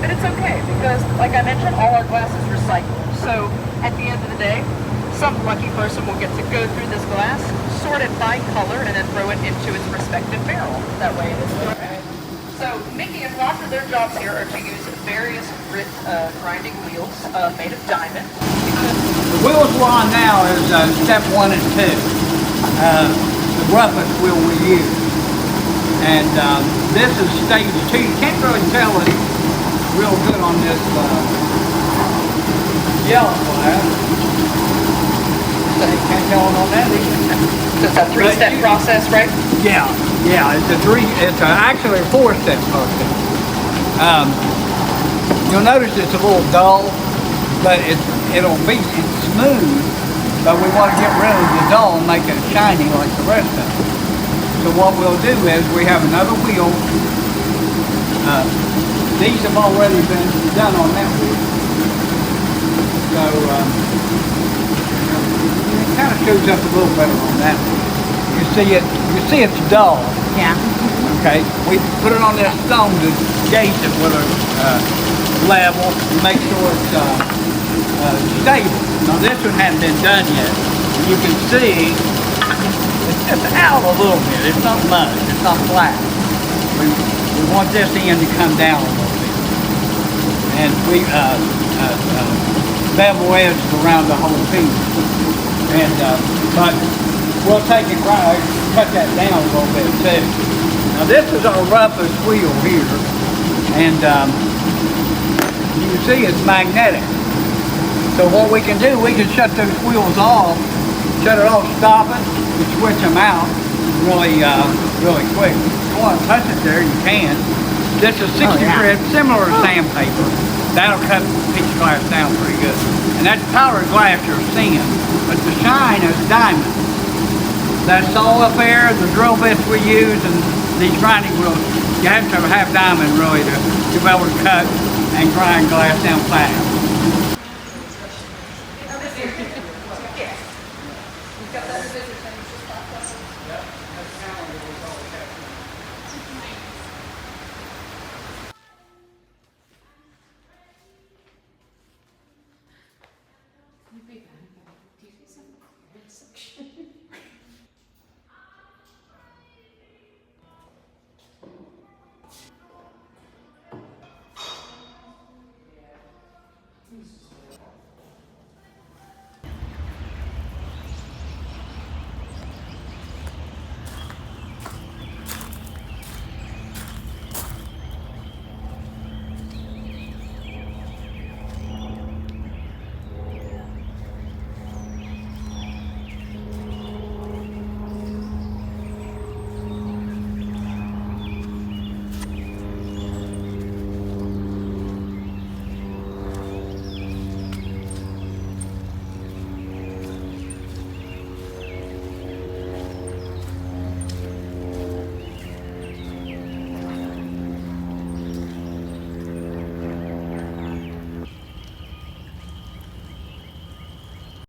but it's okay because, like I mentioned, all our glass is recycled. So at the end of the day, some lucky person will get to go through this glass, sort it by color, and then throw it into its respective barrel. That way it is okay. So Mickey and Roger, their jobs here are to use various grit grinding wheels made of diamond. The wheels we're on now is step 1 and 2. The roughest wheel we use. And this is stage 2. You can't really tell it real good on this yellow glass. So you can't tell it on that either. So it's a 3-step process, right? Yeah, it's actually a 4-step process. You'll notice it's a little dull, but it's smooth, but we want to get rid of the dull and make it shiny like the rest of it. So what we'll do is we have another wheel. These have already been done on that wheel. So it kind of shows up a little better on that wheel. You see it's dull. Yeah. Okay. We put it on this stone to gauge it with a level and make sure it's stable. Now this one hasn't been done yet. You can see it's just out a little bit. It's not much. It's not flat. We want this end to come down a little bit. And we bevel edges around the whole piece. And but we'll take it right, cut that down a little bit too. Now this is our roughest wheel here. And you can see it's magnetic. So what we can do, we can shut those wheels off, stop it, and switch them out really quick. If you want to touch it there, you can. This is 60 grit, similar to sandpaper. That'll cut each glass down pretty good. And that's powdered glass you're seeing, but the shine is diamond. That saw up there, the drill bits we use, and these grinding wheels, you have to have diamond really to be able to cut and grind glass down fast.